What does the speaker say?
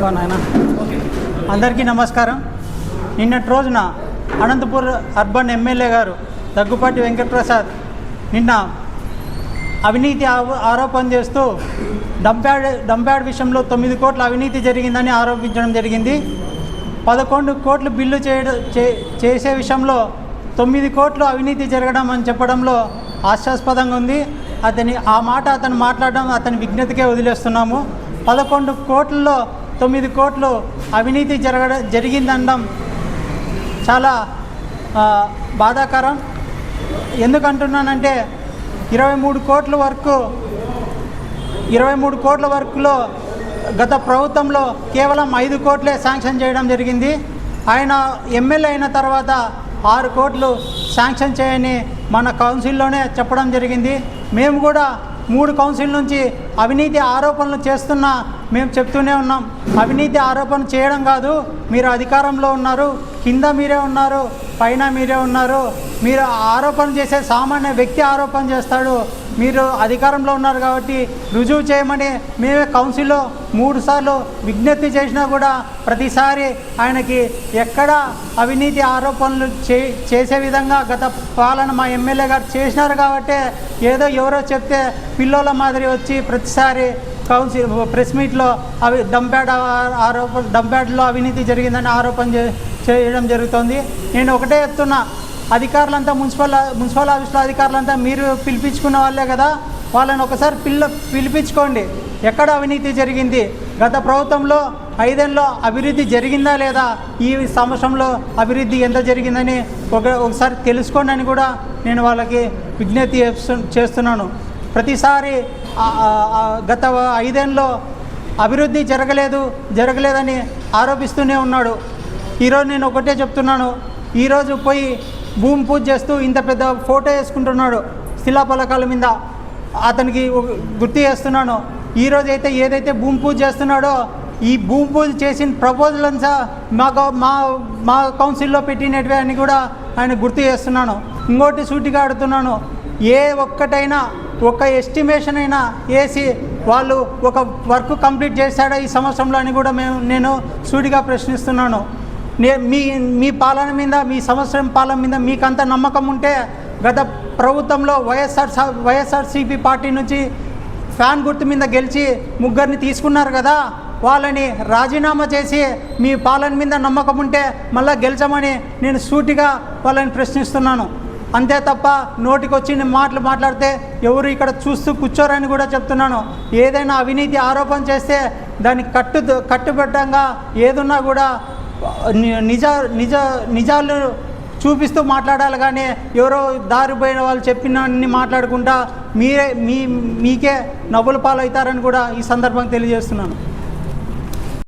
నాయన అందరికీ నమస్కారం. నిన్నటి రోజున అనంతపూర్ అర్బన్ ఎమ్మెల్యే గారు దగ్గుపాటి వెంకటప్రసాద్ నిన్న అవినీతి ఆరోపణ చేస్తూ డంప్యార్డ్ విషయంలో 9 కోట్ల అవినీతి జరిగిందని ఆరోపించడం జరిగింది. 11 కోట్లు బిల్లు చేసే విషయంలో 9 కోట్లు అవినీతి జరగడం అని చెప్పడంలో హాస్యాస్పదంగా ఉంది. అతను మాట్లాడడం అతని విజ్ఞతకే వదిలేస్తున్నాము. 11 కోట్లలో 9 కోట్లు అవినీతి జరిగిందనడం చాలా బాధాకరం. ఎందుకంటున్నానంటే 23 కోట్ల వరకులో గత ప్రభుత్వంలో కేవలం 5 కోట్లే శాంక్షన్ చేయడం జరిగింది. ఆయన ఎమ్మెల్యే అయిన తర్వాత 6 కోట్లు శాంక్షన్ చేయని మన కౌన్సిల్లోనే చెప్పడం జరిగింది. మేము కూడా 3 కౌన్సిల్ నుంచి అవినీతి ఆరోపణలు చేస్తున్నా మేము చెప్తూనే ఉన్నాం. అవినీతి ఆరోపణ చేయడం కాదు, మీరు అధికారంలో ఉన్నారు, కింద మీరే ఉన్నారు, పైన మీరే ఉన్నారు. మీరు ఆరోపణ చేసే సామాన్య వ్యక్తి ఆరోపణ చేస్తాడు, మీరు అధికారంలో ఉన్నారు కాబట్టి రుజువు చేయమని మేమే కౌన్సిల్లో 3 సార్లు విజ్ఞప్తి చేసినా కూడా ప్రతిసారి ఆయనకి ఎక్కడ అవినీతి ఆరోపణలు చేసే విధంగా గత పాలన మా ఎమ్మెల్యే గారు చేసినారు కాబట్టి ఏదో ఎవరో చెప్తే పిల్లోల మాదిరి వచ్చి ప్రతిసారి కౌన్సిల్ ప్రెస్ మీట్లో డంప్యార్డ్లో అవినీతి జరిగిందని ఆరోపణ చేయడం జరుగుతుంది. నేను ఒకటే చెప్తున్నా, అధికారులంతా మున్సిపల్ ఆఫీస్లో అధికారులంతా మీరు పిలిపించుకున్న వాళ్ళే కదా, వాళ్ళని ఒకసారి పిలిపించుకోండి. ఎక్కడ అవినీతి జరిగింది, గత ప్రభుత్వంలో 5 ఏళ్ళలో అభివృద్ధి జరిగిందా లేదా, ఈ సంవత్సరంలో అభివృద్ధి ఎంత జరిగిందని ఒకసారి తెలుసుకోండి అని కూడా నేను వాళ్ళకి విజ్ఞప్తి చేస్తున్నాను. ప్రతిసారి గత 5 ఏళ్ళలో అభివృద్ధి జరగలేదని ఆరోపిస్తూనే ఉన్నాడు. ఈరోజు నేను ఒకటే చెప్తున్నాను, ఈరోజు పోయి భూమి పూజ చేస్తూ ఇంత పెద్ద ఫోటో వేసుకుంటున్నాడు శిలాఫలకాల మీద, అతనికి గుర్తు చేస్తున్నాను. ఈరోజు అయితే ఏదైతే భూమి పూజ చేస్తున్నాడో ఈ భూమి పూజ చేసిన ప్రపోజల్ అంతా మా కౌన్సిల్లో పెట్టినట్టువే అని కూడా ఆయన గుర్తు చేస్తున్నాను. ఇంకోటి సూటిగా అడుగుతున్నాను, ఏ ఒక్కటైనా ఒక ఎస్టిమేషన్ అయినా వేసి వాళ్ళు ఒక వర్క్ కంప్లీట్ చేశాడా ఈ సంవత్సరంలో అని కూడా నేను సూటిగా ప్రశ్నిస్తున్నాను. మీ పాలన మీద, మీ సంవత్సరం పాలన మీద మీకంత నమ్మకం ఉంటే గత ప్రభుత్వంలో వైఎస్ఆర్సీపీ పార్టీ నుంచి ఫ్యాన్ గుర్తు మీద గెలిచి 3 తీసుకున్నారు కదా, వాళ్ళని రాజీనామా చేసి మీ పాలన మీద నమ్మకం ఉంటే మళ్ళీ గెలిచమని నేను సూటిగా వాళ్ళని ప్రశ్నిస్తున్నాను. అంతే తప్ప నోటికి వచ్చిన మాటలు మాట్లాడితే ఎవరు ఇక్కడ చూస్తూ కూర్చోరని కూడా చెప్తున్నాను. ఏదైనా అవినీతి ఆరోపణ చేస్తే దానికి కట్టుబద్ధంగా ఏదున్నా కూడా నిజాలు చూపిస్తూ మాట్లాడాలి, కానీ ఎవరో దారిపోయిన వాళ్ళు చెప్పినన్ని మాట్లాడుకుంటా మీకే నవ్వుల పాలవుతారని కూడా ఈ సందర్భంగా తెలియజేస్తున్నాను.